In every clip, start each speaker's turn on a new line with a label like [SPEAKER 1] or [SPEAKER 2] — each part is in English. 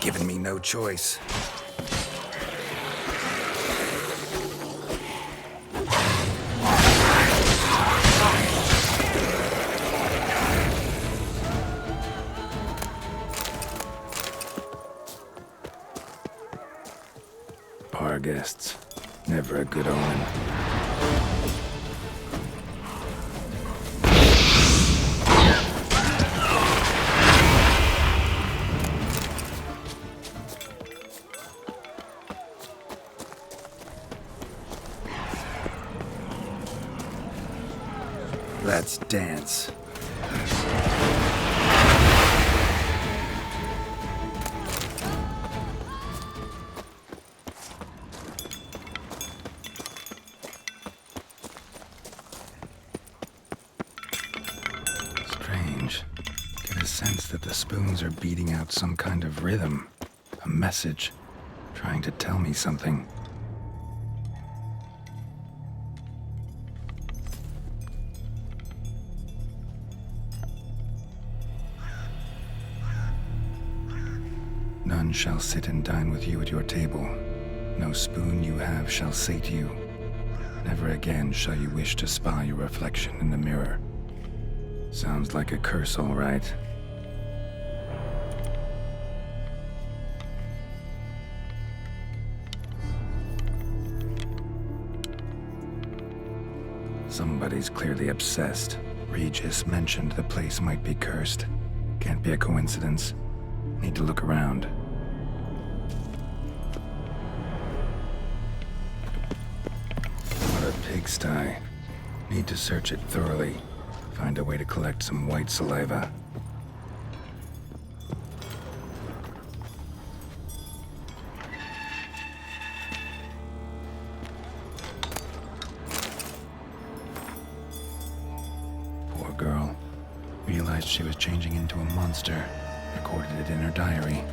[SPEAKER 1] given me no choice. Bar guests. Never a good omen. Let's dance. Strange. Get a sense that the spoons are beating out some kind of rhythm. A message. Trying to tell me something. None shall sit and dine with you at your table. No spoon you have shall sate you. Never again shall you wish to spy your reflection in the mirror. Sounds like a curse, all right. Somebody's clearly obsessed. Regis mentioned the place might be cursed. Can't be a coincidence. Need to look around. What a pigsty. Need to search it thoroughly. Find a way to collect some white saliva. Poor girl. Realized she was changing into a monster. Recorded it in her diary.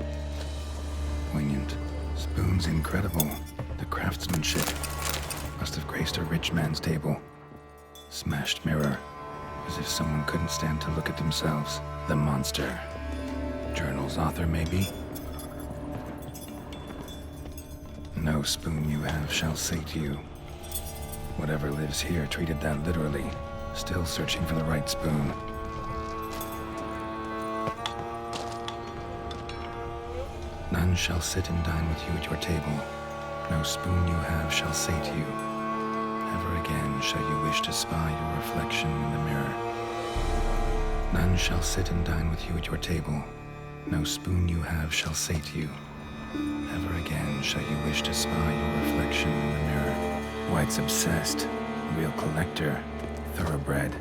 [SPEAKER 1] Poignant. Spoon's incredible. The craftsmanship. Must have graced a rich man's table. Smashed mirror. As if someone couldn't stand to look at themselves. The monster. Journal's author, maybe? No spoon you have shall sate you. Whatever lives here treated that literally. Still searching for the right spoon. None shall sit and dine with you at your table. No spoon you have shall sate you. Never again shall you wish to spy your reflection in the mirror. None shall sit and dine with you at your table. No spoon you have shall sate you. Never again shall you wish to spy your reflection in the mirror. White's obsessed. Real collector. Thoroughbred.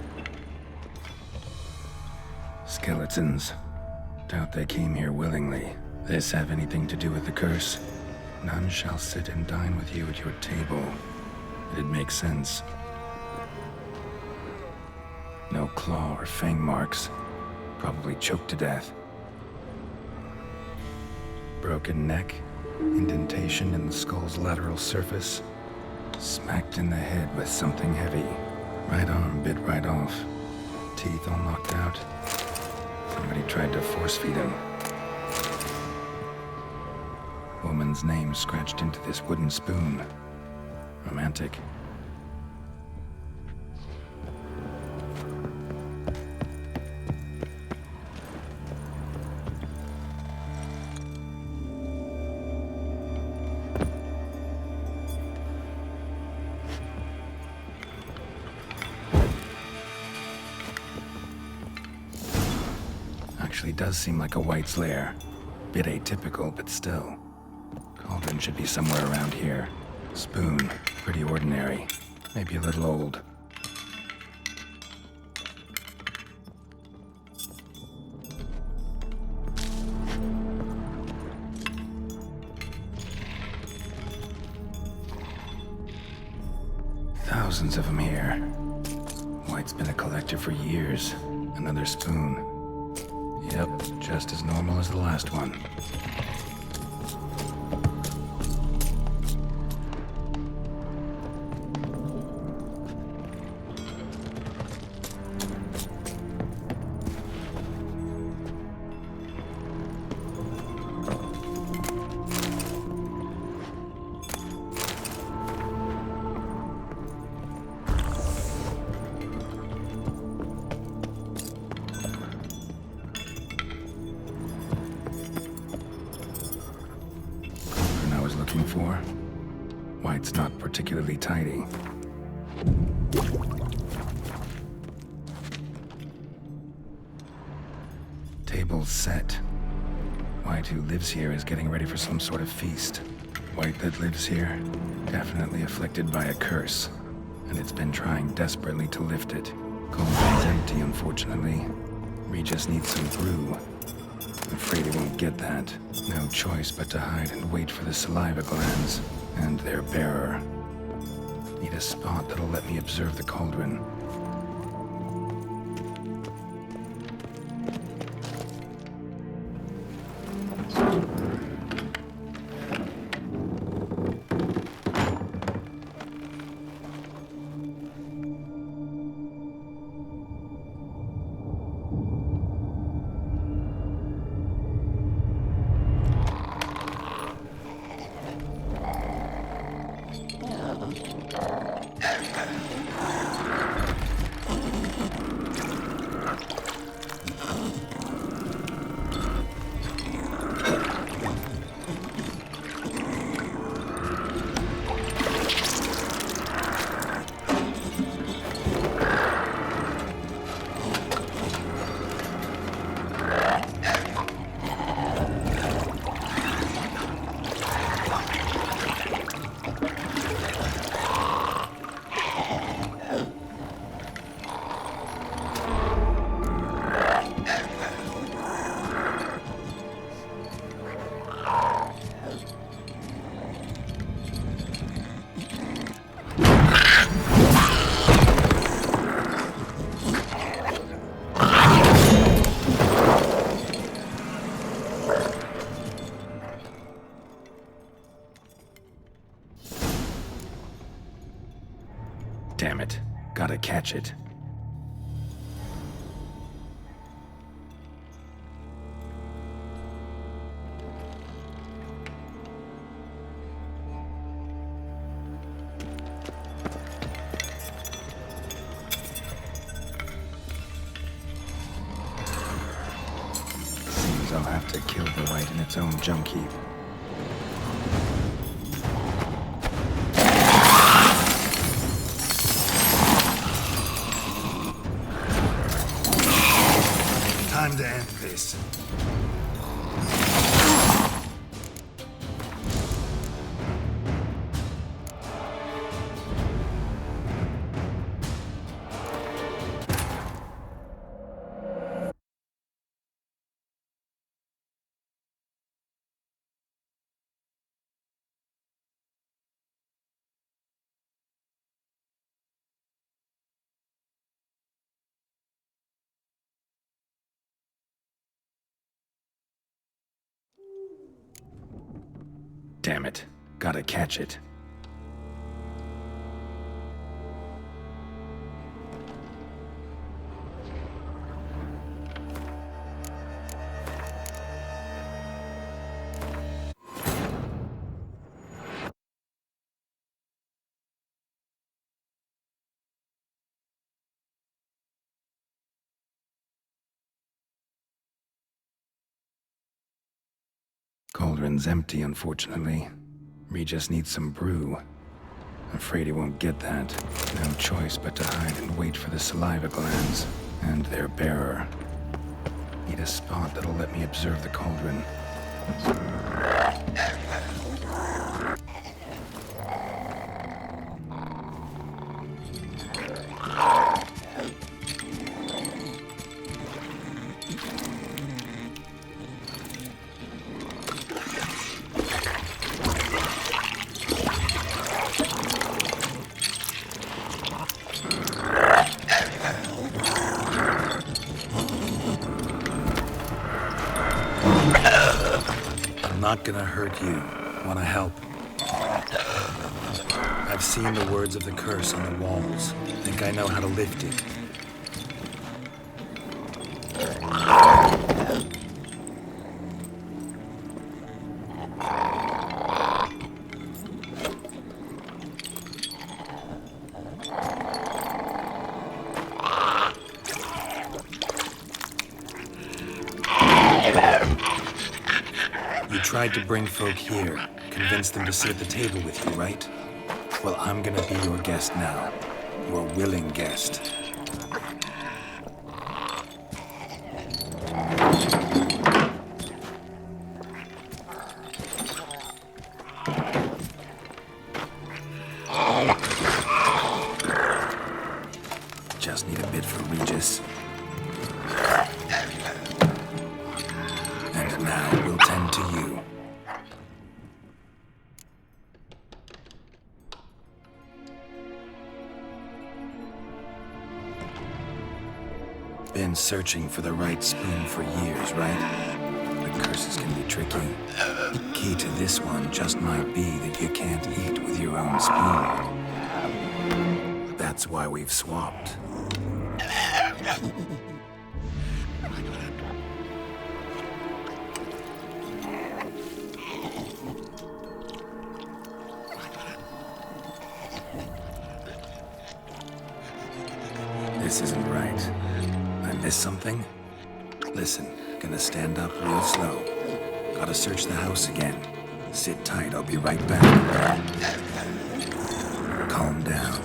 [SPEAKER 1] Skeletons. Doubt they came here willingly. This have anything to do with the curse? None shall sit and dine with you at your table. It'd make sense. No claw or fang marks. Probably choked to death. Broken neck. Indentation in the skull's lateral surface. Smacked in the head with something heavy. Right arm bit right off. Teeth all knocked out. Somebody tried to force feed him. Woman's name scratched into this wooden spoon. Romantic. Actually does seem like a White's lair. Bit atypical, but still. Cauldron should be somewhere around here. Spoon, pretty ordinary. Maybe a little old. Thousands of them here. White's been a collector for years. Another spoon. Yep, just as normal as the last one. looking for? Why, it's not particularly tidy. Table's set. White, who lives here, is getting ready for some sort of feast. White that lives here, definitely afflicted by a curse, and it's been trying desperately to lift it. Cauldron's empty, unfortunately. Regis needs some brew. I'm afraid he won't get that. No choice but to hide and wait for the saliva glands and their bearer. Need a spot that'll let me observe the cauldron. Damn it. Gotta catch it. Seems I'll have to kill the White in its own junk heap. Time to end this. Damn it. Gotta catch it. Cauldron's empty, unfortunately. Regis needs some brew. I'm afraid he won't get that. No choice but to hide and wait for the saliva glands and their bearer. Need a spot that'll let me observe the cauldron. Not gonna hurt you. Wanna help? I've seen the words of the curse on the walls. Think I know how to lift it. You tried to bring folk here. convince them to sit at the table with you, right? Well, I'm gonna be your guest now. Your willing guest. Just need a bit for Regis. And now we'll tend to you. Been searching for the right spoon for years, right? The curses can be tricky. Key to this one just might be that you can't eat with your own spoon. That's why we've swapped. This isn't right. I missed something? Listen, gonna stand up real slow. Gotta search the house again. Sit tight, I'll be right back. Calm down.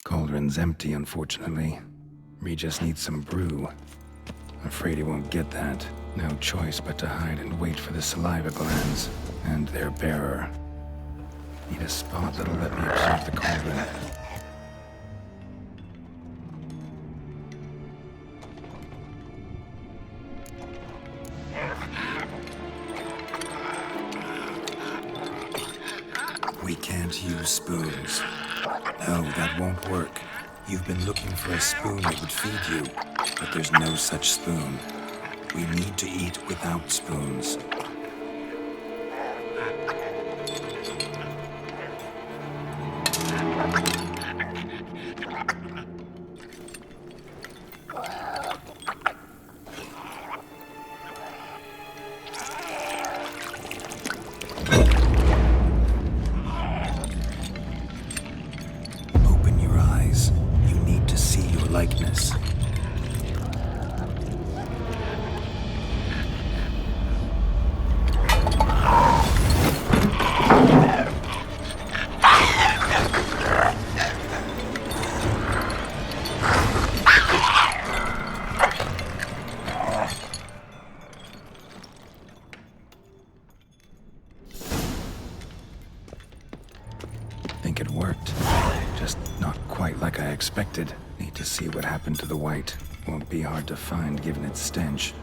[SPEAKER 1] Cauldron's empty, unfortunately. Regis needs some brew. Afraid he won't get that. No choice but to hide and wait for the saliva glands and their bearer. Need a spot that'll let me observe the cauldron. We can't use spoons. No, that won't work. You've been looking for a spoon that would feed you, but there's no such spoon. We need to eat without spoons. Likeness. Think it worked. Just not quite like I expected. Need to see what happened to the white. Won't be hard to find given its stench.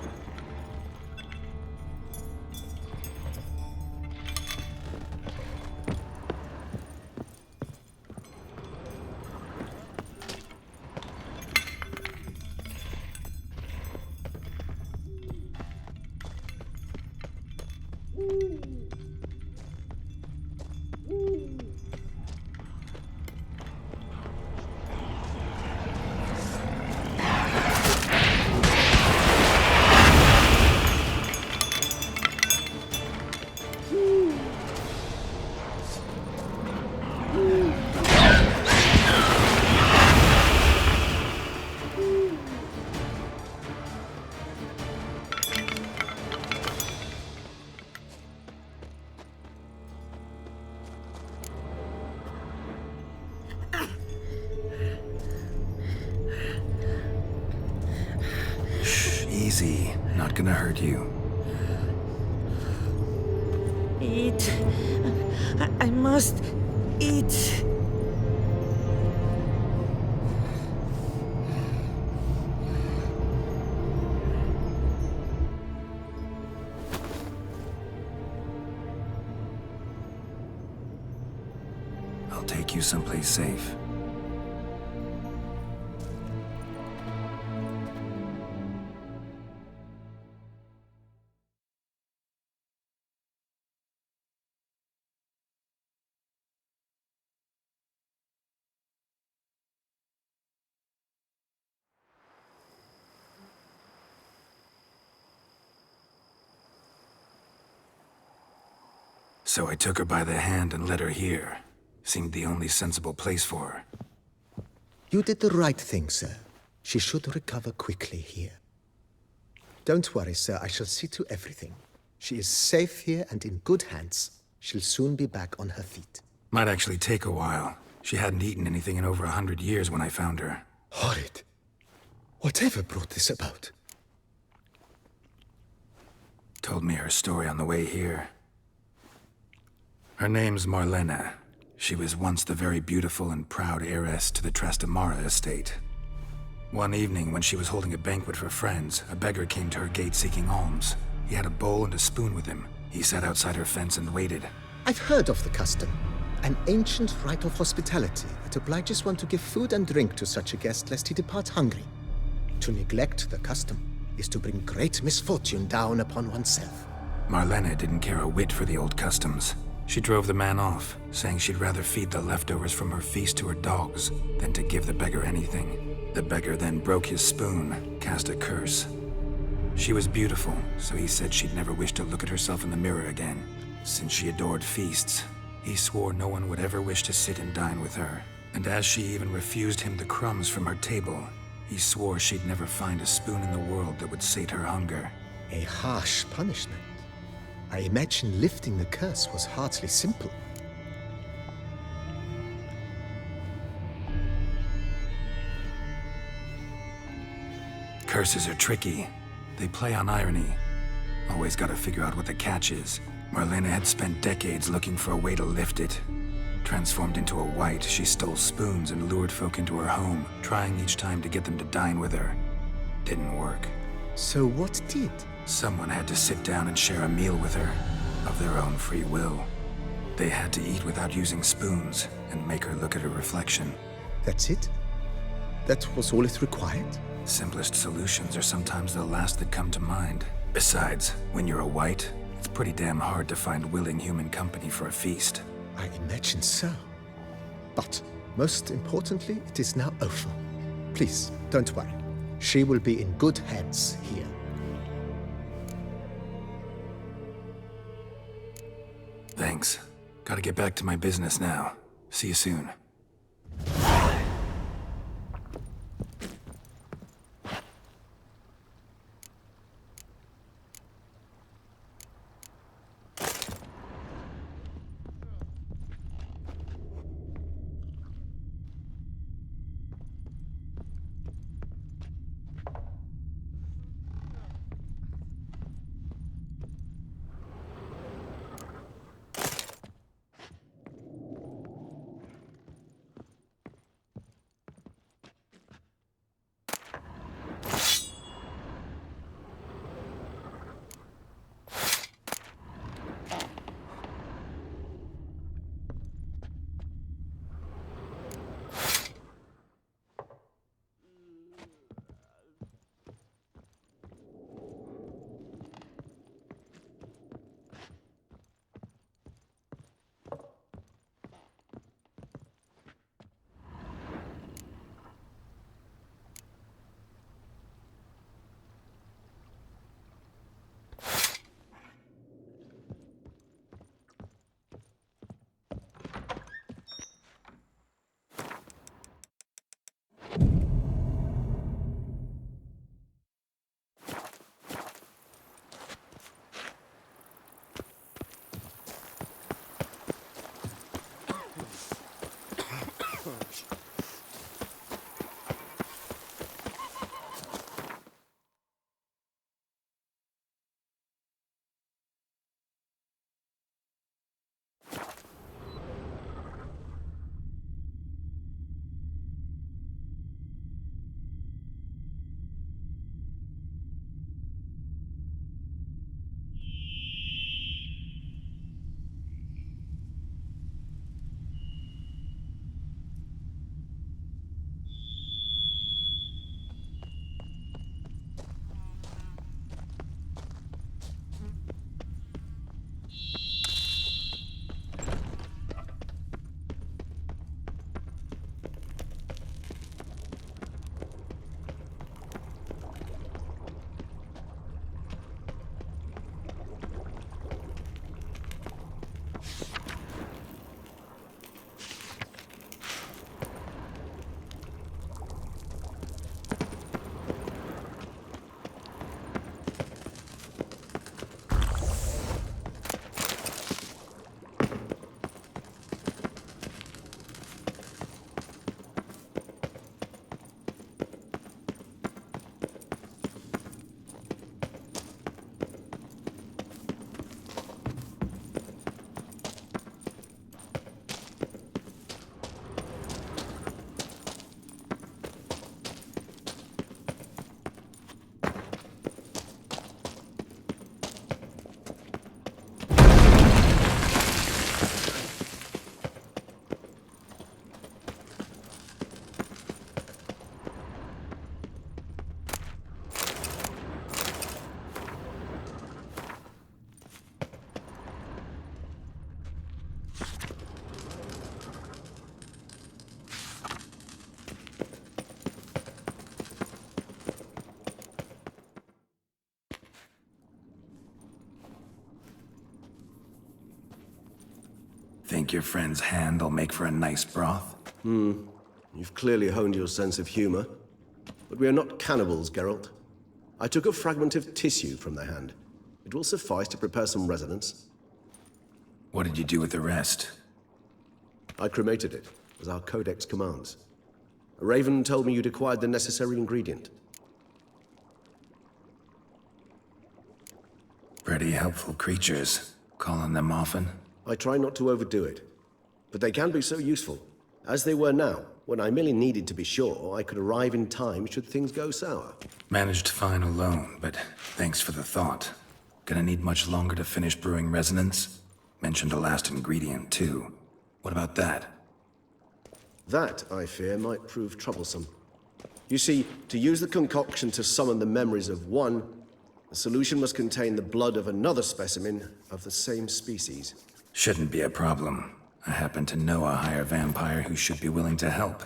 [SPEAKER 1] Easy, not gonna hurt you.
[SPEAKER 2] Eat. I must eat.
[SPEAKER 1] I'll take you someplace safe. So I took her by the hand and led her here. Seemed the only sensible place for her.
[SPEAKER 3] You did the right thing, sir. She should recover quickly here. Don't worry, sir. I shall see to everything. She is safe here and in good hands. She'll soon be back on her feet.
[SPEAKER 1] Might actually take a while. She hadn't eaten anything in over 100 years when I found her.
[SPEAKER 3] Horrid. Whatever brought this about?
[SPEAKER 1] Told me her story on the way here. Her name's Marlena. She was once the very beautiful and proud heiress to the Trastamara estate. One evening, when she was holding a banquet for friends, a beggar came to her gate seeking alms. He had a bowl and a spoon with him. He sat outside her fence and waited.
[SPEAKER 3] I've heard of the custom. An ancient rite of hospitality that obliges one to give food and drink to such a guest lest he depart hungry. To neglect the custom is to bring great misfortune down upon oneself.
[SPEAKER 1] Marlena didn't care a whit for the old customs. She drove the man off, saying she'd rather feed the leftovers from her feast to her dogs than to give the beggar anything. The beggar then broke his spoon, cast a curse. She was beautiful, so he said she'd never wish to look at herself in the mirror again. Since she adored feasts, he swore no one would ever wish to sit and dine with her. And as she even refused him the crumbs from her table, he swore she'd never find a spoon in the world that would sate her hunger.
[SPEAKER 3] A harsh punishment. I imagine lifting the curse was hardly simple.
[SPEAKER 1] Curses are tricky. They play on irony. Always gotta figure out what the catch is. Marlena had spent decades looking for a way to lift it. Transformed into a wight, she stole spoons and lured folk into her home, trying each time to get them to dine with her. Didn't work.
[SPEAKER 3] So what did?
[SPEAKER 1] Someone had to sit down and share a meal with her, of their own free will. They had to eat without using spoons, and make her look at her reflection.
[SPEAKER 3] That's it? That was all it required?
[SPEAKER 1] Simplest solutions are sometimes the last that come to mind. Besides, when you're a wight, it's pretty damn hard to find willing human company for a feast.
[SPEAKER 3] I imagine so. But, most importantly, it is now over. Please, don't worry. She will be in good hands here.
[SPEAKER 1] Thanks. Gotta get back to my business now. See you soon. Think your friend's hand'll make for a nice broth?
[SPEAKER 4] You've clearly honed your sense of humor. But we are not cannibals, Geralt. I took a fragment of tissue from the hand. It will suffice to prepare some resonance.
[SPEAKER 1] What did you do with the rest?
[SPEAKER 4] I cremated it, as our codex commands. A raven told me you'd acquired the necessary ingredient.
[SPEAKER 1] Pretty helpful creatures. Call on them often?
[SPEAKER 4] I try not to overdo it, but they can be so useful, as they were now, when I merely needed to be sure I could arrive in time should things go sour.
[SPEAKER 1] Managed fine alone, but thanks for the thought. Gonna need much longer to finish brewing resonance? Mentioned a last ingredient, too. What about that?
[SPEAKER 4] That, I fear, might prove troublesome. You see, to use the concoction to summon the memories of one, the solution must contain the blood of another specimen of the same species.
[SPEAKER 1] Shouldn't be a problem. I happen to know a higher vampire who should be willing to help.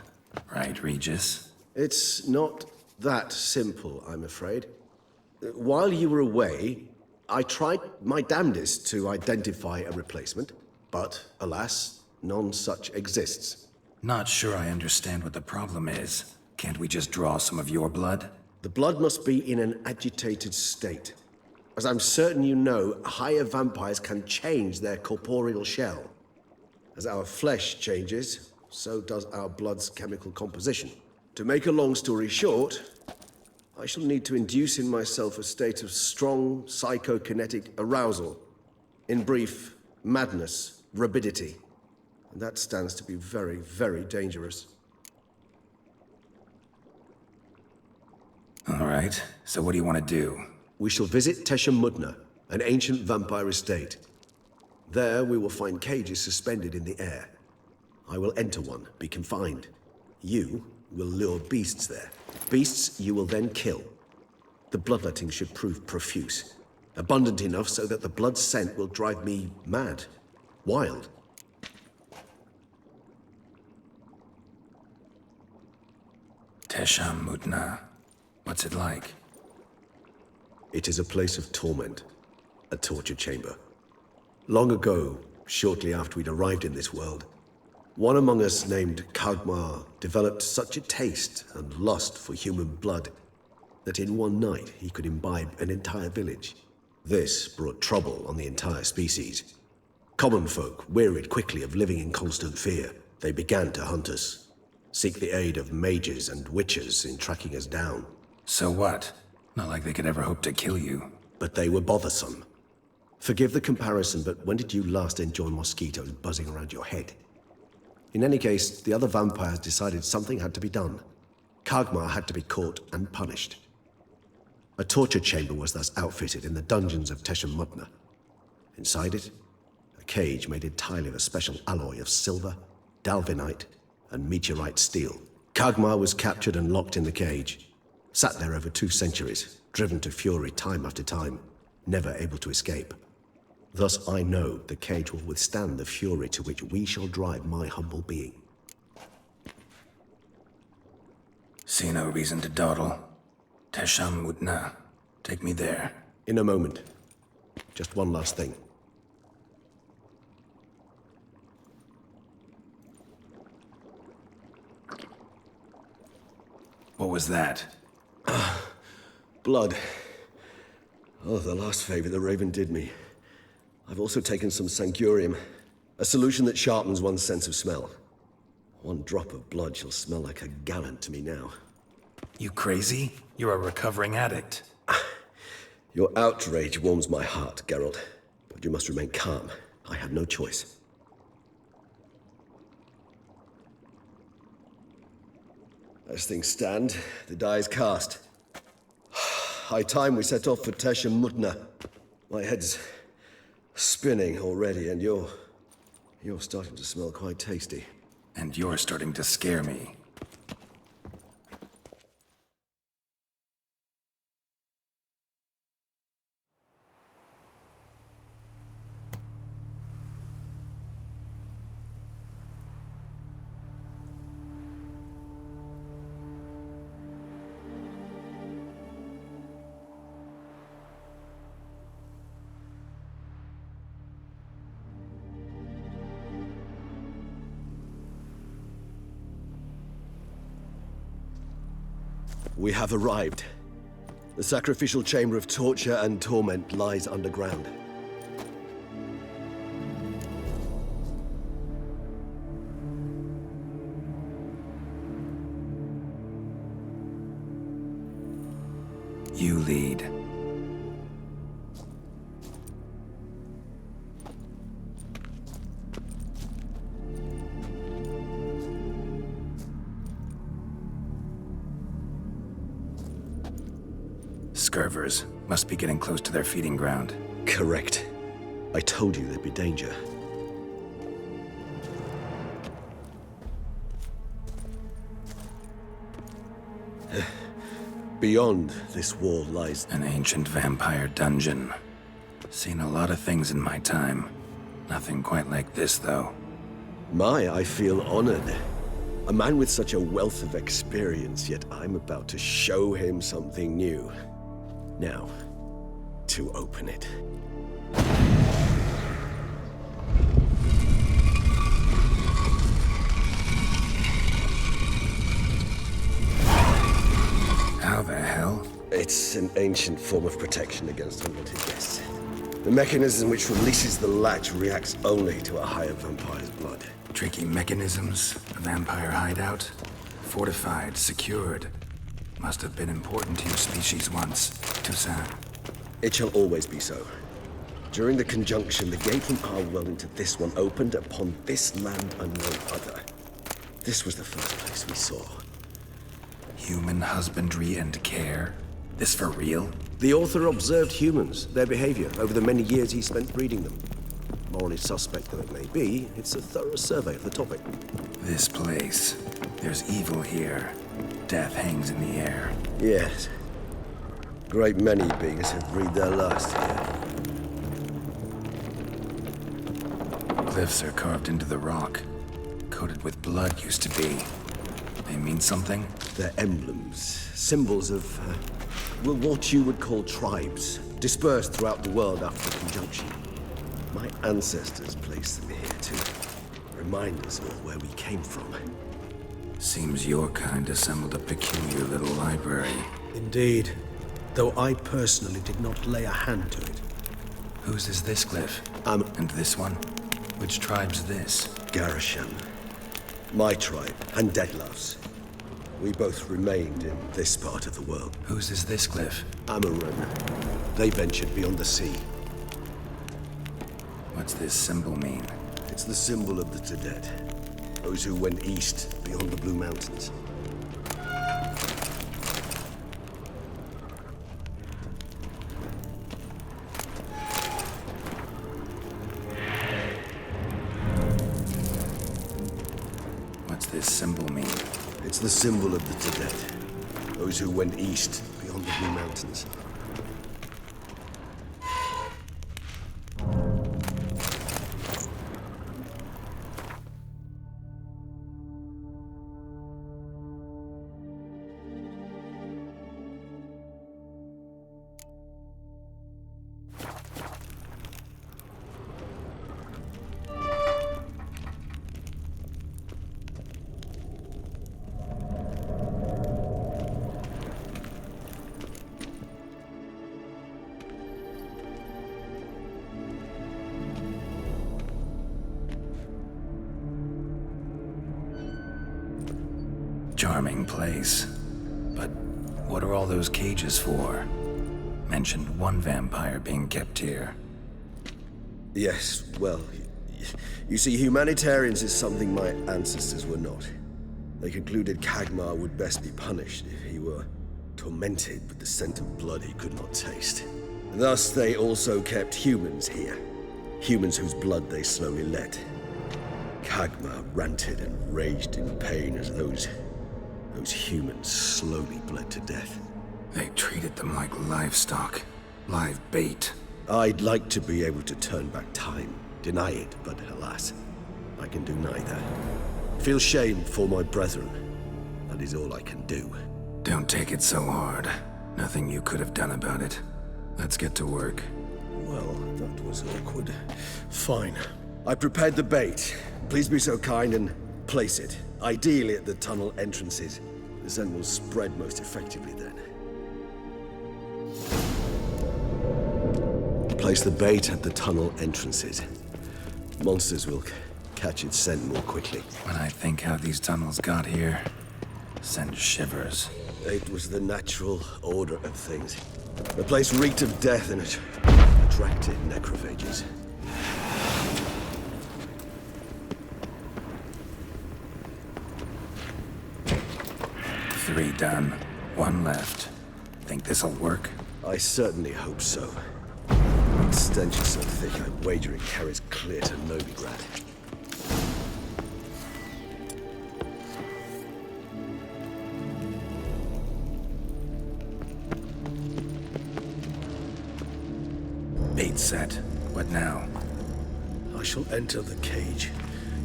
[SPEAKER 1] Right, Regis?
[SPEAKER 4] It's not that simple, I'm afraid. While you were away, I tried my damnedest to identify a replacement, but alas, none such exists.
[SPEAKER 1] Not sure I understand what the problem is. Can't we just draw some of your blood?
[SPEAKER 4] The blood must be in an agitated state. As I'm certain you know, higher vampires can change their corporeal shell. As our flesh changes, so does our blood's chemical composition. To make a long story short, I shall need to induce in myself a state of strong psychokinetic arousal. In brief, madness, rabidity. And that stands to be very, very dangerous.
[SPEAKER 1] All right, so what do you want to do?
[SPEAKER 4] We shall visit Teshem Mudna, an ancient vampire estate. There we will find cages suspended in the air. I will enter one, be confined. You will lure beasts there. Beasts you will then kill. The bloodletting should prove profuse. Abundant enough so that the blood scent will drive me mad. Wild.
[SPEAKER 1] Tesham Mutna. What's it like?
[SPEAKER 4] It is a place of torment. A torture chamber. Long ago, shortly after we'd arrived in this world, one among us named Kagmar developed such a taste and lust for human blood that in one night he could imbibe an entire village. This brought trouble on the entire species. Common folk wearied quickly of living in constant fear. They began to hunt us, seek the aid of mages and witches in tracking us down.
[SPEAKER 1] So what? Not like they could ever hope to kill you.
[SPEAKER 4] But they were bothersome. Forgive the comparison, but when did you last enjoy mosquitoes buzzing around your head? In any case, the other vampires decided something had to be done. Kagmar had to be caught and punished. A torture chamber was thus outfitted in the dungeons of Teshem Mudna. Inside it, a cage made entirely of a special alloy of silver, dalvinite, and meteorite steel. Kagmar was captured and locked in the cage. Sat there over 2 centuries, driven to fury time after time, never able to escape. Thus I know the cage will withstand the fury to which we shall drive my humble being.
[SPEAKER 1] See no reason to dawdle. Tesham Mutna. Take me there.
[SPEAKER 4] In a moment. Just one last thing.
[SPEAKER 1] What was that?
[SPEAKER 4] Blood. Oh, the last favor the Raven did me. I've also taken some Sancurium, a solution that sharpens one's sense of smell. One drop of blood shall smell like a gallon to me now.
[SPEAKER 1] You crazy? You're a recovering addict.
[SPEAKER 4] Your outrage warms my heart, Geralt. But you must remain calm. I had no choice. As things stand, the die is cast. High time we set off for Teshem Mudna. My head's spinning already, and you're starting to smell quite tasty.
[SPEAKER 1] And you're starting to scare me.
[SPEAKER 4] We have arrived. The sacrificial chamber of torture and torment lies underground.
[SPEAKER 1] You lead. Scurvers must be getting close to their feeding ground.
[SPEAKER 4] Correct. I told you there'd be danger. Beyond this wall lies...
[SPEAKER 1] An ancient vampire dungeon. Seen a lot of things in my time. Nothing quite like this, though.
[SPEAKER 4] I feel honored. A man with such a wealth of experience, yet I'm about to show him something new. Now, to open it.
[SPEAKER 1] How the hell?
[SPEAKER 4] It's an ancient form of protection against unwanted guests. The mechanism which releases the latch reacts only to a higher vampire's blood.
[SPEAKER 1] Tricky mechanisms, a vampire hideout. Fortified, secured. Must have been important to your species once, Toussaint.
[SPEAKER 4] It shall always be so. During the conjunction, the gate from our world into this one opened upon this land and no other. This was the first place we saw.
[SPEAKER 1] Human husbandry and care? This for real?
[SPEAKER 4] The author observed humans, their behavior, over the many years he spent breeding them. Morally suspect though it may be, it's a thorough survey of the topic.
[SPEAKER 1] This place. There's evil here. Death hangs in the air.
[SPEAKER 4] Yes. Great many beings have breathed their last here.
[SPEAKER 1] Glyphs are carved into the rock. Coated with blood used to be. They mean something?
[SPEAKER 4] They're emblems, symbols of, well, what you would call tribes, dispersed throughout the world after the conjunction. My ancestors placed them here to remind us of where we came from.
[SPEAKER 1] Seems your kind assembled a peculiar little library.
[SPEAKER 5] Indeed, though I personally did not lay a hand to it.
[SPEAKER 1] Whose is this glyph? And this one? Which tribe's this?
[SPEAKER 4] Garashan. My tribe, and Deadloves. We both remained in this part of the world.
[SPEAKER 1] Whose is this glyph?
[SPEAKER 4] Amarun. They ventured beyond the sea.
[SPEAKER 1] What's this symbol mean?
[SPEAKER 4] It's the symbol of the Tedet. Those who went east, beyond the Blue Mountains.
[SPEAKER 1] What's this symbol mean?
[SPEAKER 4] It's the symbol of the Tedet. Those who went east, beyond the Blue Mountains.
[SPEAKER 1] Charming place. But what are all those cages for? Mentioned one vampire being kept here.
[SPEAKER 4] Yes, well, you see, humanitarians is something my ancestors were not. They concluded Kagmar would best be punished if he were tormented with the scent of blood he could not taste. Thus, they also kept humans here. Humans whose blood they slowly let. Kagmar ranted and raged in pain as those humans slowly bled to death.
[SPEAKER 1] They treated them like livestock. Live bait.
[SPEAKER 4] I'd like to be able to turn back time, deny it, but alas, I can do neither. Feel shame for my brethren. That is all I can do.
[SPEAKER 1] Don't take it so hard. Nothing you could have done about it. Let's get to work.
[SPEAKER 4] Well, that was awkward. Fine. I prepared the bait. Please be so kind and place it, ideally at the tunnel entrances. The scent will spread most effectively then. Place the bait at the tunnel entrances. Monsters will catch its scent more quickly.
[SPEAKER 1] When I think how these tunnels got here, send shivers.
[SPEAKER 4] It was the natural order of things. The place reeked of death and it attracted necrophages.
[SPEAKER 1] Three done. One left. Think this'll work?
[SPEAKER 4] I certainly hope so. The stench is so thick, I wager it carries clear to Novigrad.
[SPEAKER 1] Bait set. What now?
[SPEAKER 5] I shall enter the cage.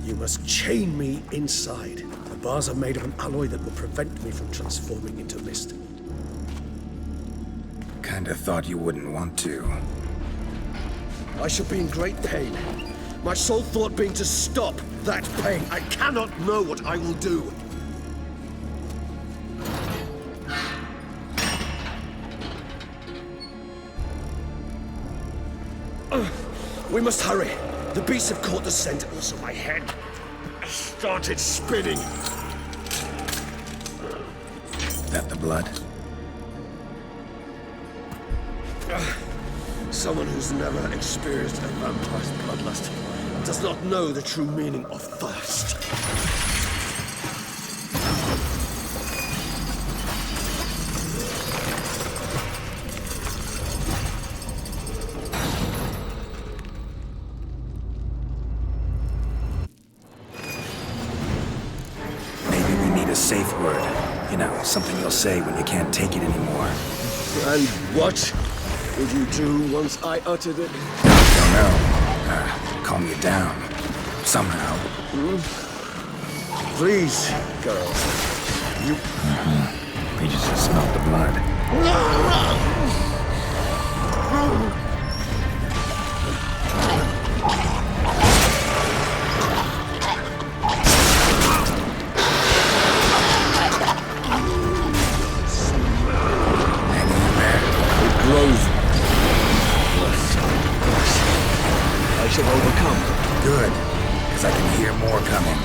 [SPEAKER 5] You must chain me inside. The bars are made of an alloy that will prevent me from transforming into mist.
[SPEAKER 1] Kinda thought you wouldn't want to.
[SPEAKER 4] I shall be in great pain. My sole thought being to stop that pain. I cannot know what I will do. We must hurry. The beasts have caught the scent, also my head started spinning.
[SPEAKER 1] That the blood?
[SPEAKER 4] Someone who's never experienced a vampire's bloodlust does not know the true meaning of thirst.
[SPEAKER 1] Maybe we need a safe word. You know, something you'll say when you can't take it anymore.
[SPEAKER 4] And what would you do once I uttered it?
[SPEAKER 1] Don't know. Calm you down. Somehow.
[SPEAKER 4] Please, girl. You...
[SPEAKER 1] We just smelled the blood.
[SPEAKER 4] Grove. I shall overcome.
[SPEAKER 1] Good, because I can hear more coming.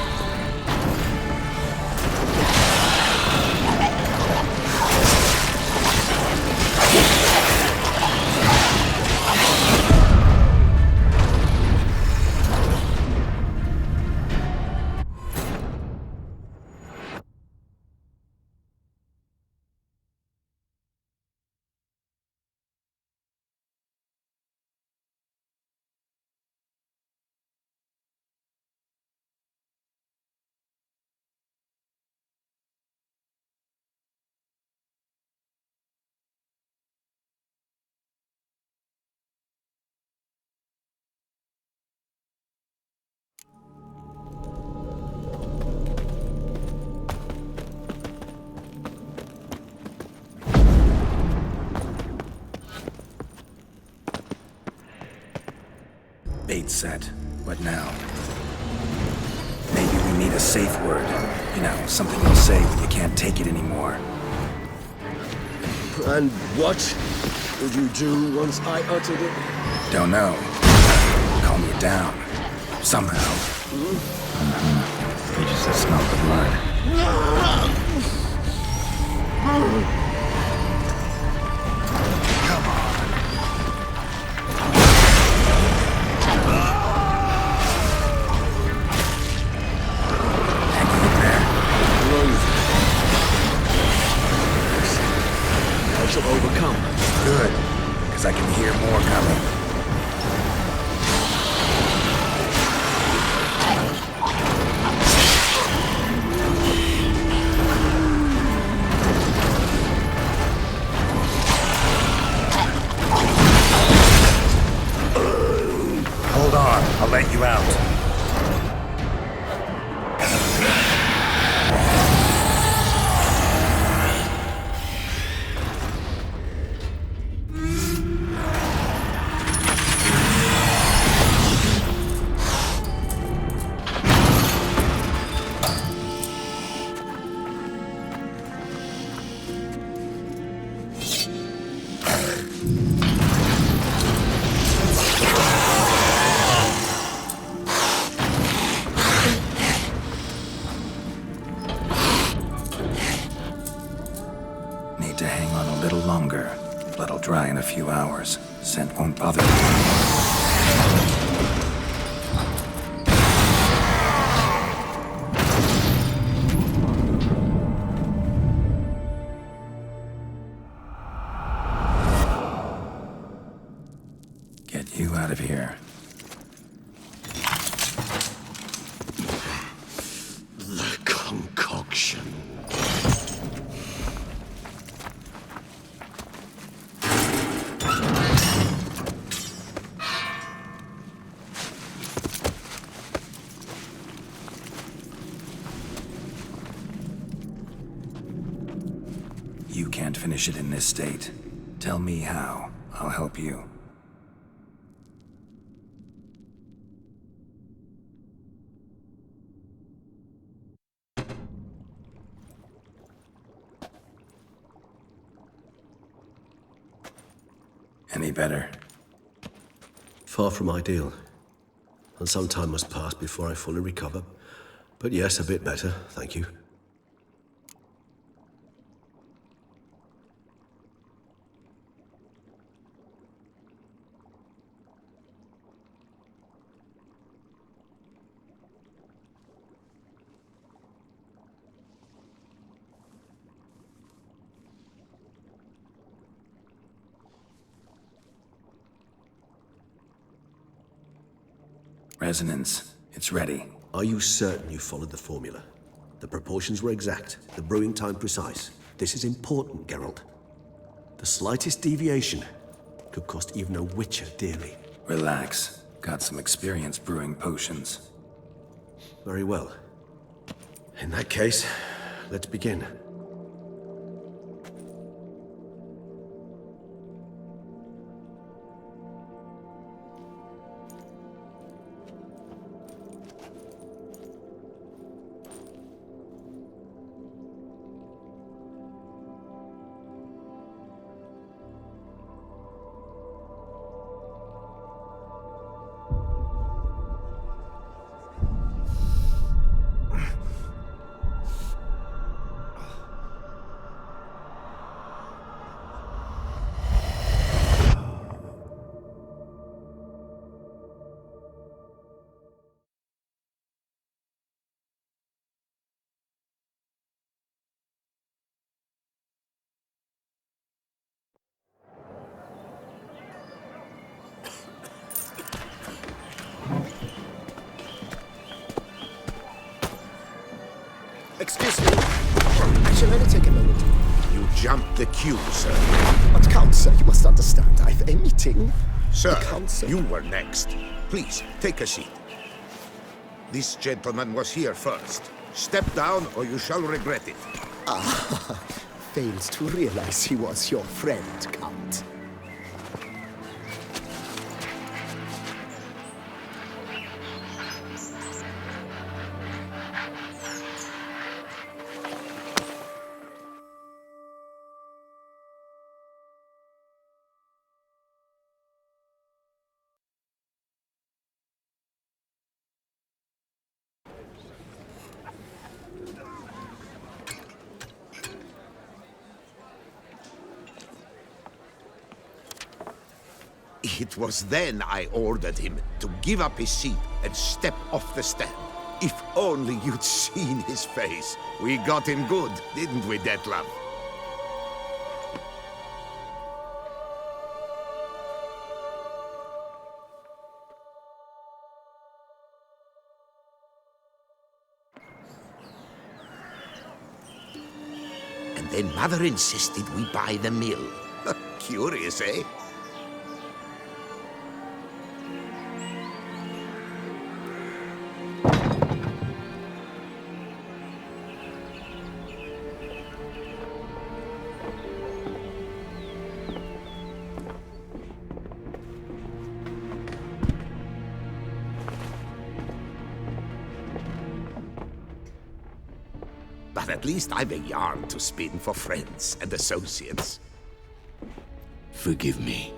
[SPEAKER 1] Bait set. What now? Maybe we need a safe word. You know, something you'll say when you can't take it anymore.
[SPEAKER 4] And what would you do once I uttered it?
[SPEAKER 1] Don't know. Calm you down. Somehow. We just smelled the blood. Come on. Hanging in there.
[SPEAKER 4] I shall overcome.
[SPEAKER 1] Good, because I can hear more coming. longer. Blood'll dry in a few hours. Scent won't bother you. Get you out of here.
[SPEAKER 4] The concoction.
[SPEAKER 1] You can't finish it in this state. Tell me how. I'll help you. Any better?
[SPEAKER 4] Far from ideal. And some time must pass before I fully recover. But yes, a bit better, thank you.
[SPEAKER 1] Resonance. It's ready.
[SPEAKER 4] Are you certain you followed the formula? The proportions were exact, the brewing time precise. This is important, Geralt. The slightest deviation could cost even a witcher dearly.
[SPEAKER 1] Relax. Got some experience brewing potions.
[SPEAKER 4] Very well. In that case, let's begin.
[SPEAKER 3] Excuse me. I shall only take a moment.
[SPEAKER 6] You jumped the queue, sir.
[SPEAKER 3] But Count, sir, you must understand. I've a meeting.
[SPEAKER 6] Sir,
[SPEAKER 3] The Count, sir.
[SPEAKER 6] you were next. Please, take a seat. This gentleman was here first. Step down or you shall regret it.
[SPEAKER 3] Fails to realize he was your friend, Count.
[SPEAKER 6] It was then I ordered him to give up his seat and step off the stand. If only you'd seen his face. We got him good, didn't we, Detlef? And then Mother insisted we buy the mill. Curious, eh? But at least I've a yarn to spin for friends and associates.
[SPEAKER 1] Forgive me.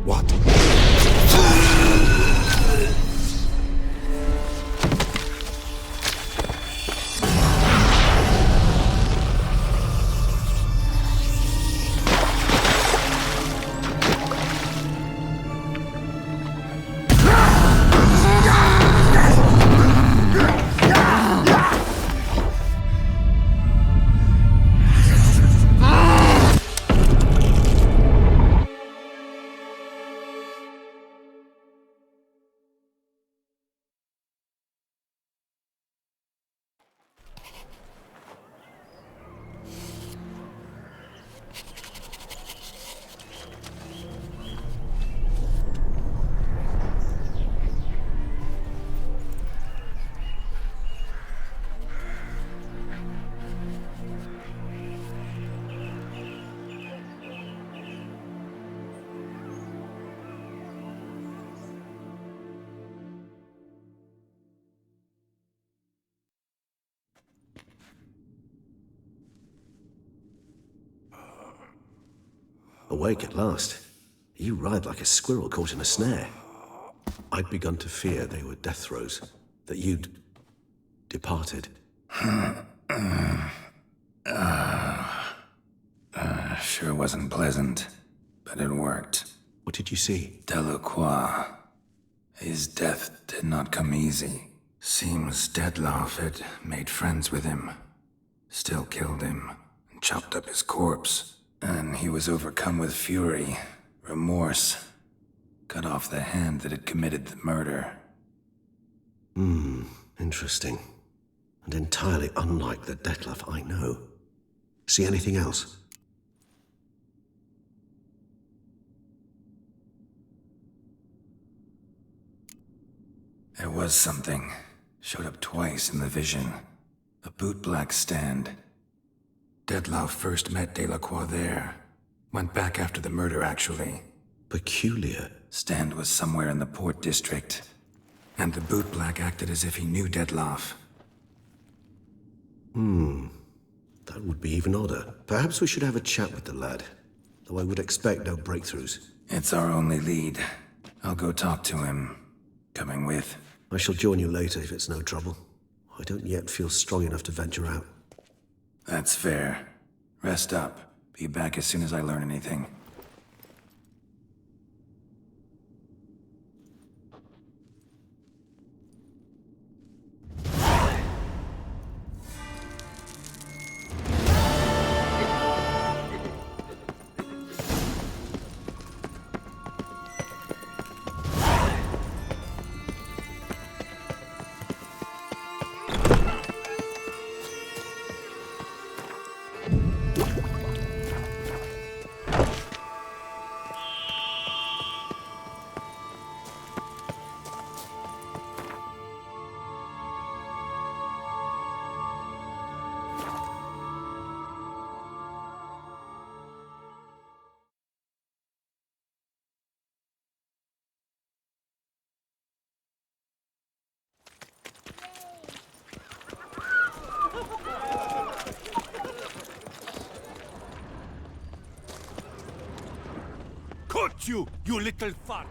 [SPEAKER 6] What?
[SPEAKER 4] Awake at last. You ride like a squirrel caught in a snare. I'd begun to fear they were death throes, that you'd departed.
[SPEAKER 1] Sure wasn't pleasant, but it worked.
[SPEAKER 4] What did you see?
[SPEAKER 1] Delacroix. His death did not come easy. Seems Detlaff had made friends with him. Still killed him, and chopped up his corpse. And he was overcome with fury, remorse. Cut off the hand that had committed the murder.
[SPEAKER 4] Interesting. And entirely unlike the Detlaff I know. See anything else?
[SPEAKER 1] There was something. Showed up twice in the vision. A bootblack stand. Detlaff first met Delacroix there. Went back after the murder, actually.
[SPEAKER 4] Peculiar.
[SPEAKER 1] Stand was somewhere in the port district. And the bootblack acted as if he knew Detlaff.
[SPEAKER 4] That would be even odder. Perhaps we should have a chat with the lad. Though I would expect no breakthroughs.
[SPEAKER 1] It's our only lead. I'll go talk to him. Coming with.
[SPEAKER 4] I shall join you later if it's no trouble. I don't yet feel strong enough to venture out.
[SPEAKER 1] That's fair. Rest up. Be back as soon as I learn anything.
[SPEAKER 7] Caught you, you little fart!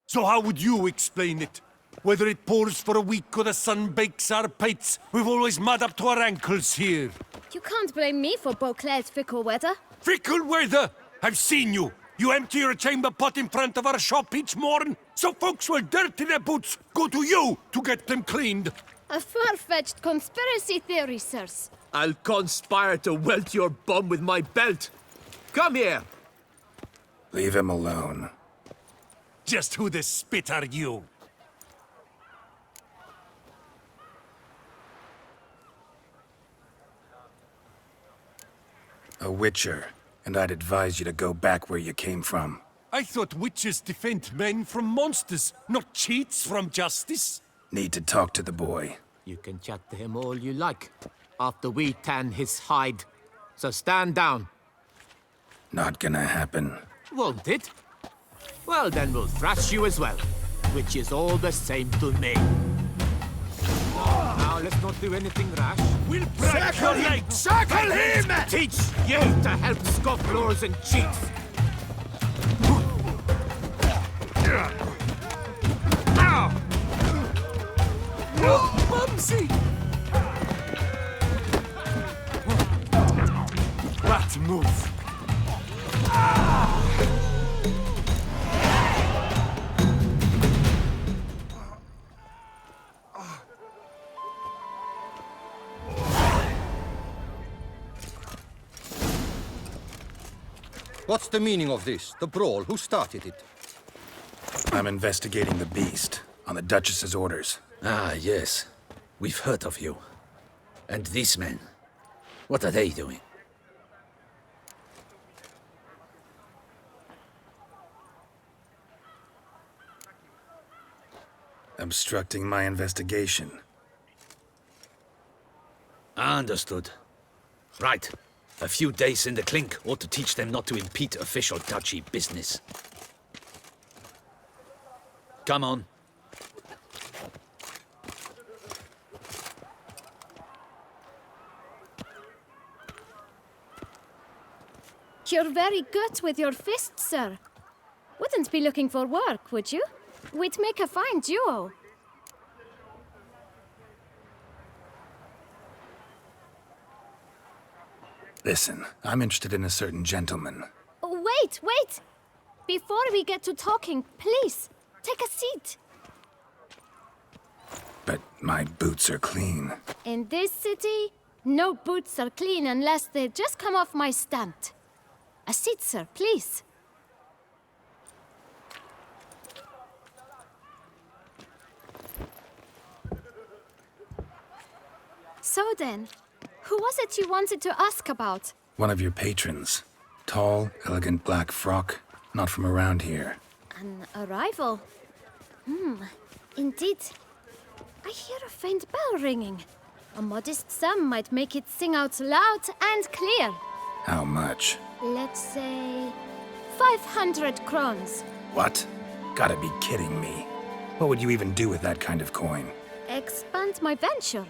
[SPEAKER 7] So how would you explain it? Whether it pours for a week or the sun bakes our pates, we've always mud up to our ankles here.
[SPEAKER 8] You can't blame me for Beauclair's fickle weather.
[SPEAKER 7] Fickle weather! I've seen you! You empty your chamber pot in front of our shop each morn, so folks will dirty their boots, go to you to get them cleaned.
[SPEAKER 8] A far-fetched conspiracy theory, sirs.
[SPEAKER 9] I'll conspire to welt your bum with my belt. Come here.
[SPEAKER 1] Leave him alone.
[SPEAKER 7] Just who the spit are you?
[SPEAKER 1] A witcher, and I'd advise you to go back where you came from.
[SPEAKER 7] I thought witches defend men from monsters, not cheats from justice.
[SPEAKER 1] Need to talk to the boy.
[SPEAKER 9] You can chat to him all you like, after we tan his hide. So stand down.
[SPEAKER 1] Not gonna happen.
[SPEAKER 9] Won't it? Well, then we'll thrash you as well, which is all the same to me. Now, let's not do anything rash.
[SPEAKER 7] We'll break your legs!
[SPEAKER 9] Circle him! Teach you to help scofflaws and cheats.
[SPEAKER 7] Bumsy! That move.
[SPEAKER 10] What's the meaning of this? The brawl? Who started it?
[SPEAKER 1] I'm investigating the beast, on the Duchess's orders.
[SPEAKER 11] Ah, yes. We've heard of you. And these men, what are they doing?
[SPEAKER 1] Obstructing my investigation.
[SPEAKER 11] Understood. Right. A few days in the clink ought to teach them not to impede official duchy business. Come on.
[SPEAKER 8] You're very good with your fists, sir. Wouldn't be looking for work, would you? We'd make a fine duo.
[SPEAKER 1] Listen, I'm interested in a certain gentleman.
[SPEAKER 8] Wait, wait! Before we get to talking, please, take a seat.
[SPEAKER 1] But my boots are clean.
[SPEAKER 8] In this city, no boots are clean unless they just come off my stand. A seat, sir, please. So then, who was it you wanted to ask about?
[SPEAKER 1] One of your patrons. Tall, elegant black frock. Not from around here.
[SPEAKER 8] An arrival? Indeed. I hear a faint bell ringing. A modest sum might make it sing out loud and clear.
[SPEAKER 1] How much?
[SPEAKER 8] Let's say 500 crowns.
[SPEAKER 1] What? Gotta be kidding me. What would you even do with that kind of coin?
[SPEAKER 8] Expand my venture.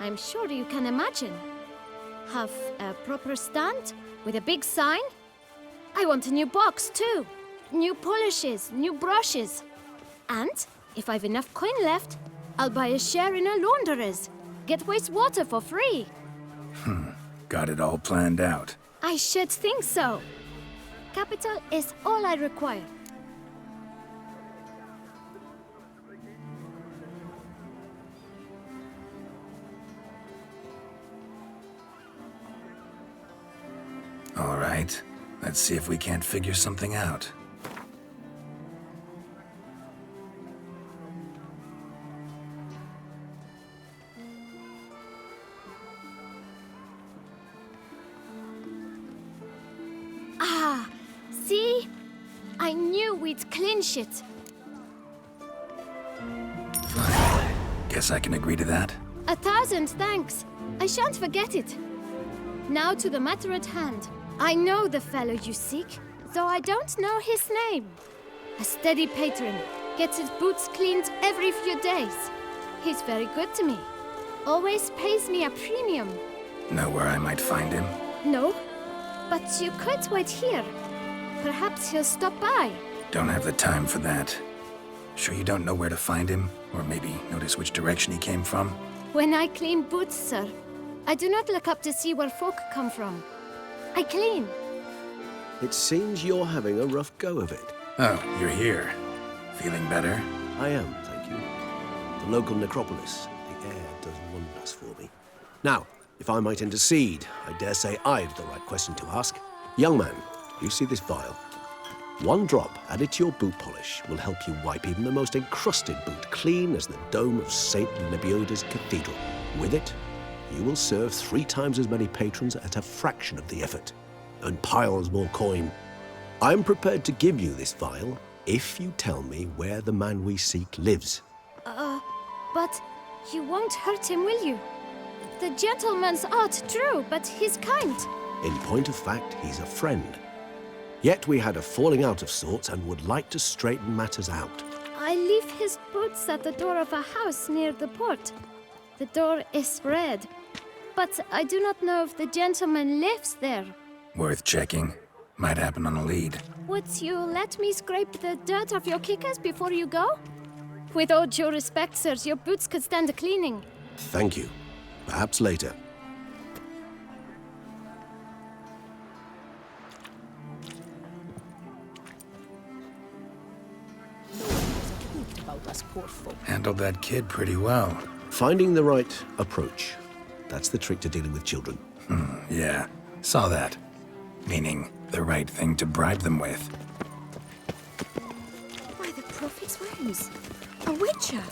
[SPEAKER 8] I'm sure you can imagine. Have a proper stand with a big sign. I want a new box too. New polishes, new brushes. And if I've enough coin left, I'll buy a share in a launderer's. Get wastewater for free.
[SPEAKER 1] Got it all planned out.
[SPEAKER 8] I should think so. Capital is all I require.
[SPEAKER 1] All right. Let's see if we can't figure something out.
[SPEAKER 8] See? I knew we'd clinch it.
[SPEAKER 1] Fine. Guess I can agree to that.
[SPEAKER 8] 1,000 thanks. I shan't forget it. Now to the matter at hand. I know the fellow you seek, though I don't know his name. A steady patron, gets his boots cleaned every few days. He's very good to me. Always pays me a premium.
[SPEAKER 1] Know where I might find him?
[SPEAKER 8] No, but you could wait here. Perhaps he'll stop by.
[SPEAKER 1] Don't have the time for that. Sure you don't know where to find him? Or maybe notice which direction he came from?
[SPEAKER 8] When I clean boots, sir, I do not look up to see where folk come from. I clean.
[SPEAKER 4] It seems you're having a rough go of it.
[SPEAKER 1] Oh, you're here. Feeling better?
[SPEAKER 4] I am, thank you. The local necropolis. The air does wonders for me. Now, if I might intercede, I dare say I've the right question to ask. Young man, you see this vial? One drop added to your boot polish will help you wipe even the most encrusted boot clean as the dome of St. Lebioda's cathedral. With it, you will serve 3 times as many patrons at a fraction of the effort, and piles more coin. I'm prepared to give you this vial if you tell me where the man we seek lives.
[SPEAKER 8] But you won't hurt him, will you? The gentleman's odd, true, but he's kind.
[SPEAKER 4] In point of fact, he's a friend. Yet we had a falling out of sorts and would like to straighten matters out.
[SPEAKER 8] I leave his boots at the door of a house near the port. The door is red, but I do not know if the gentleman lives there.
[SPEAKER 1] Worth checking. Might happen on a lead.
[SPEAKER 8] Would you let me scrape the dirt off your kickers before you go? With all due respect, sirs, your boots could stand a cleaning.
[SPEAKER 4] Thank you. Perhaps later.
[SPEAKER 2] About us poor folk.
[SPEAKER 1] Handled that kid pretty well.
[SPEAKER 4] Finding the right approach. That's the trick to dealing with children.
[SPEAKER 1] Yeah, saw that. Meaning, the right thing to bribe them with.
[SPEAKER 2] By the prophet's ways. A witcher.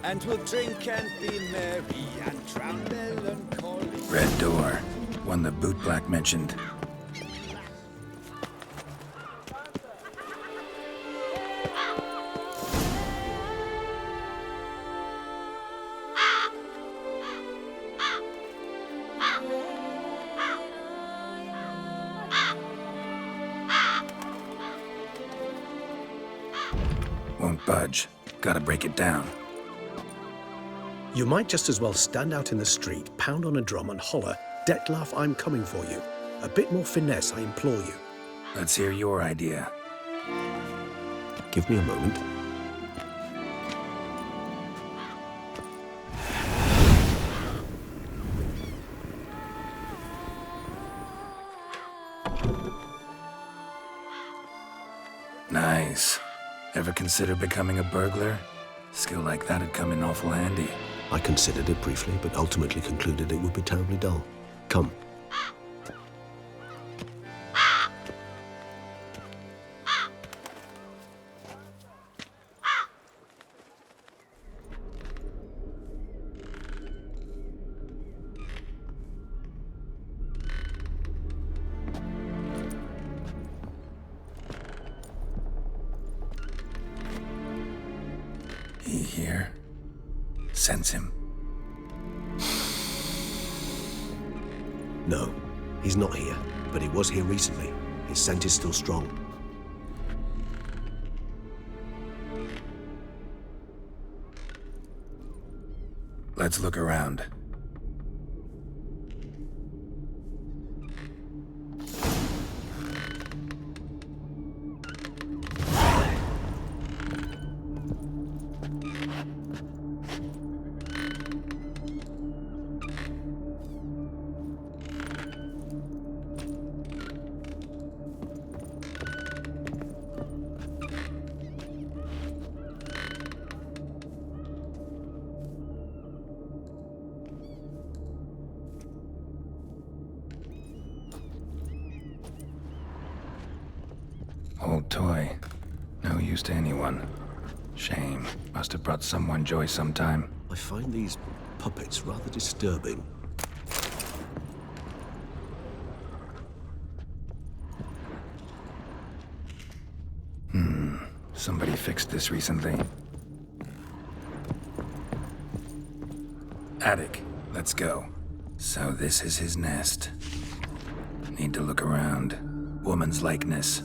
[SPEAKER 12] And we'll drink and be merry and drown melancholy.
[SPEAKER 1] Red door. One the bootblack mentioned. Won't won't budge. Gotta break it down.
[SPEAKER 5] You might just as well stand out in the street, pound on a drum and holler, "Detlaf, I'm coming for you." A bit more finesse, I implore you.
[SPEAKER 1] Let's hear your idea.
[SPEAKER 4] Give me a moment.
[SPEAKER 1] Nice. Ever consider becoming a burglar? Skill like that'd come in awful handy.
[SPEAKER 4] I considered it briefly, but ultimately concluded it would be terribly dull. Come.
[SPEAKER 1] He here? Sense him.
[SPEAKER 4] No, he's not here, but he was here recently. His scent is still strong.
[SPEAKER 1] Let's look around. Old toy. No use to anyone. Shame. Must have brought someone joy sometime.
[SPEAKER 4] I find these puppets rather disturbing.
[SPEAKER 1] Somebody fixed this recently. Attic. Let's go. So this is his nest. Need to look around. Woman's likeness.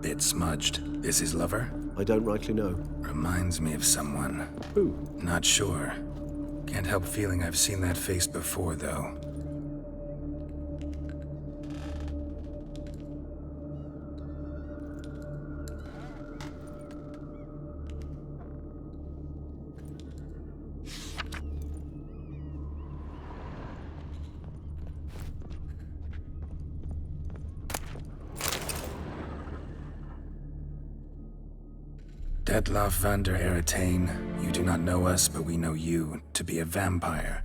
[SPEAKER 1] Bit smudged. This his lover?
[SPEAKER 4] I don't rightly know.
[SPEAKER 1] Reminds me of someone.
[SPEAKER 4] Who?
[SPEAKER 1] Not sure. Can't help feeling I've seen that face before, though. Detlaf van der Eretain, you do not know us, but we know you to be a vampire.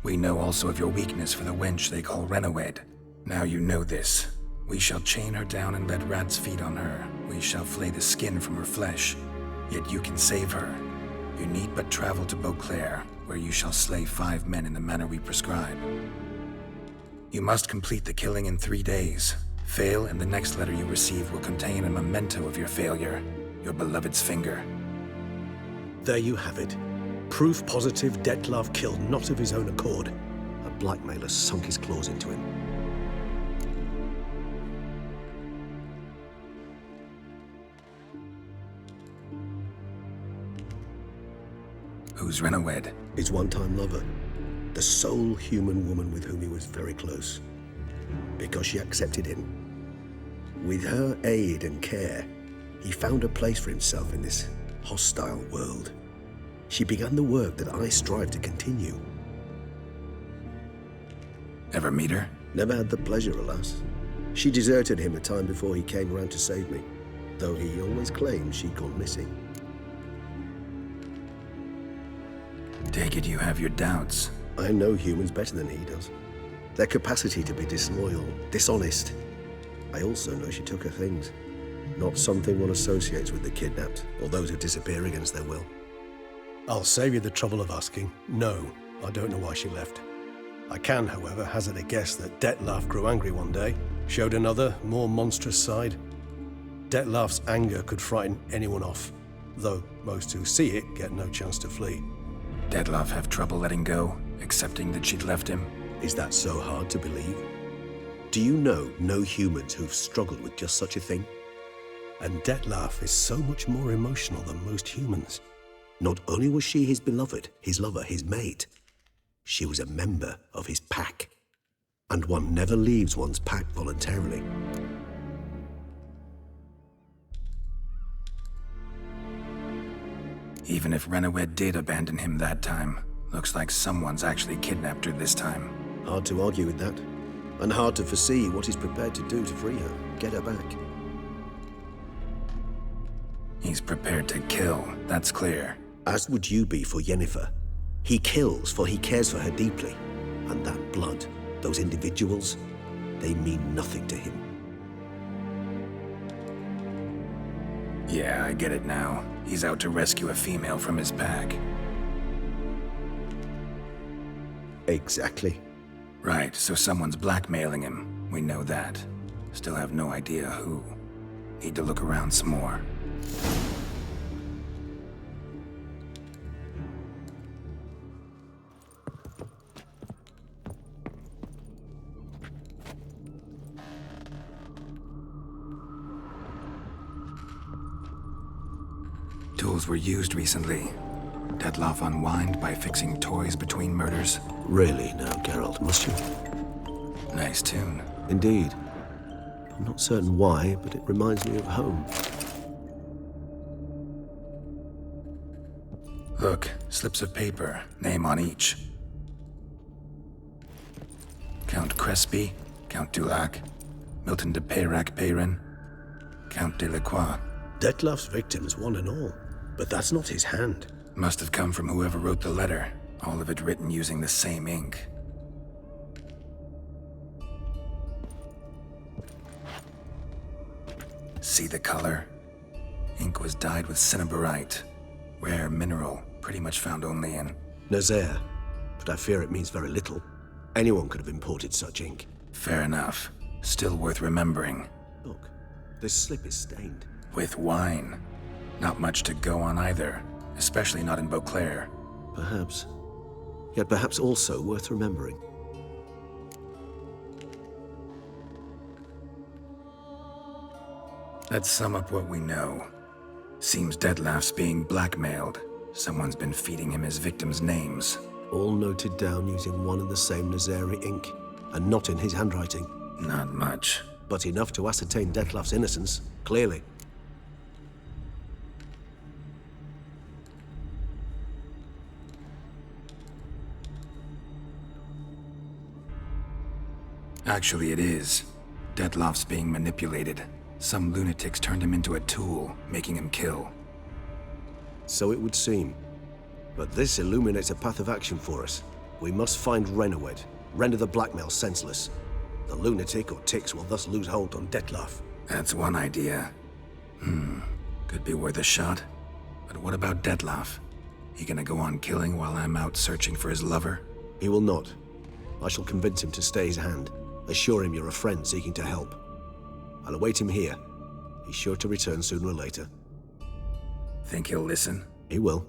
[SPEAKER 1] We know also of your weakness for the wench they call Renawed. Now you know this. We shall chain her down and let rats feed on her. We shall flay the skin from her flesh. Yet you can save her. You need but travel to Beauclair, where you shall slay 5 men in the manner we prescribe. You must complete the killing in 3 days. Fail, and the next letter you receive will contain a memento of your failure. Your beloved's finger.
[SPEAKER 5] There you have it. Proof positive Detlaf killed not of his own accord.
[SPEAKER 4] A blackmailer sunk his claws into him.
[SPEAKER 1] Who's Renawed?
[SPEAKER 5] His one-time lover. The sole human woman with whom he was very close. Because she accepted him. With her aid and care, he found a place for himself in this hostile world. She began the work that I strive to continue.
[SPEAKER 1] Ever meet her?
[SPEAKER 5] Never had the pleasure, alas. She deserted him a time before he came round to save me, though he always claimed she'd gone missing.
[SPEAKER 1] Take it you have your doubts.
[SPEAKER 5] I know humans better than he does. Their capacity to be disloyal, dishonest. I also know she took her things. Not something one associates with the kidnapped, or those who disappear against their will. I'll save you the trouble of asking. No, I don't know why she left. I can, however, hazard a guess that Detlaf grew angry one day, showed another, more monstrous side. Detlaf's anger could frighten anyone off, though most who see it get no chance to flee.
[SPEAKER 1] Detlaf have trouble letting go, accepting that she'd left him?
[SPEAKER 5] Is that so hard to believe? Do you know no humans who've struggled with just such a thing? And Detlef is so much more emotional than most humans. Not only was she his beloved, his lover, his mate, she was a member of his pack. And one never leaves one's pack voluntarily.
[SPEAKER 1] Even if Renowed did abandon him that time, looks like someone's actually kidnapped her this time.
[SPEAKER 5] Hard to argue with that. And hard to foresee what he's prepared to do to free her, get her back.
[SPEAKER 1] He's prepared to kill, that's clear.
[SPEAKER 5] As would you be for Yennefer. He kills for he cares for her deeply. And that blood, those individuals, they mean nothing to him.
[SPEAKER 1] Yeah, I get it now. He's out to rescue a female from his pack.
[SPEAKER 5] Exactly.
[SPEAKER 1] Right, so someone's blackmailing him. We know that. Still have no idea who. Need to look around some more. Tools were used recently. Detlef unwind by fixing toys between murders.
[SPEAKER 5] Really now, Geralt, must you?
[SPEAKER 1] Nice tune.
[SPEAKER 5] Indeed. I'm not certain why, but it reminds me of home.
[SPEAKER 1] Look, slips of paper, name on each. Count Crespi, Count Dulac, Milton de Peyrac-Peyrin, Count Delacroix.
[SPEAKER 5] Detlef's victims, one and all. But that's not his hand.
[SPEAKER 1] Must have come from whoever wrote the letter. All of it written using the same ink. See the color? Ink was dyed with cinnabarite. Rare mineral, pretty much found only in...
[SPEAKER 5] Nazaire. But I fear it means very little. Anyone could have imported such ink.
[SPEAKER 1] Fair enough. Still worth remembering.
[SPEAKER 5] Look, this slip is stained.
[SPEAKER 1] With wine. Not much to go on either. Especially not in Beauclair.
[SPEAKER 5] Perhaps. Yet perhaps also worth remembering.
[SPEAKER 1] Let's sum up what we know. Seems Detlef's being blackmailed. Someone's been feeding him his victims' names.
[SPEAKER 5] All noted down using one and the same Nazari ink, and not in his handwriting.
[SPEAKER 1] Not much.
[SPEAKER 5] But enough to ascertain Detlef's innocence, clearly.
[SPEAKER 1] Actually, it is. Detlef's being manipulated. Some lunatics turned him into a tool, making him kill.
[SPEAKER 5] So it would seem. But this illuminates a path of action for us. We must find Renowed, render the blackmail senseless. The lunatic or ticks will thus lose hold on Detlef.
[SPEAKER 1] That's one idea. Could be worth a shot. But what about Detlef? He gonna go on killing while I'm out searching for his lover?
[SPEAKER 5] He will not. I shall convince him to stay his hand. Assure him you're a friend seeking to help. I'll await him here. He's sure to return sooner or later.
[SPEAKER 1] Think he'll listen?
[SPEAKER 5] He will.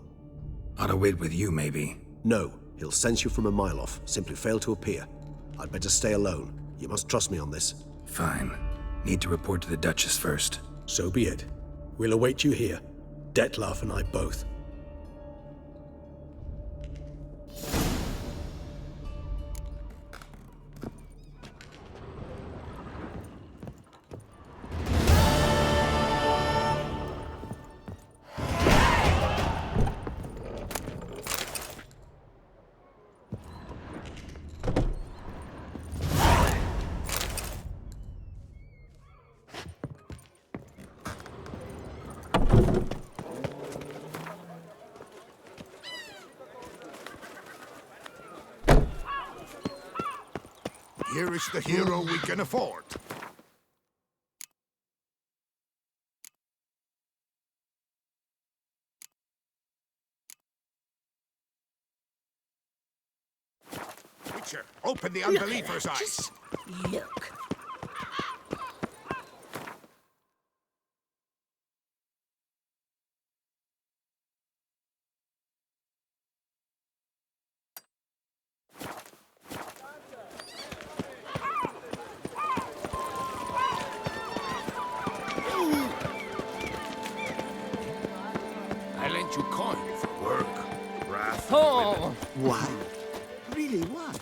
[SPEAKER 1] Ought to wait with you, maybe.
[SPEAKER 5] No, he'll sense you from a mile off. Simply fail to appear. I'd better stay alone. You must trust me on this.
[SPEAKER 1] Fine. Need to report to the Duchess first.
[SPEAKER 5] So be it. We'll await you here. Detlef and I both.
[SPEAKER 6] Here is the hero we can afford. Witcher, open the unbeliever's eyes.
[SPEAKER 2] Just look. want.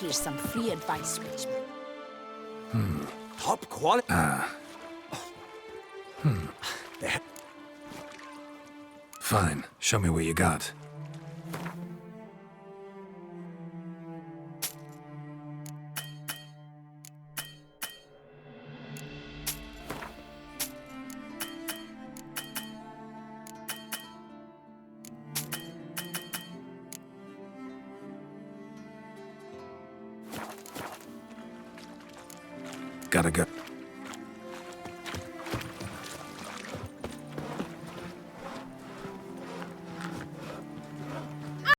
[SPEAKER 2] Here's some free advice, Richmond.
[SPEAKER 7] Top quality.
[SPEAKER 1] Fine. Show me what you got. Gotta go.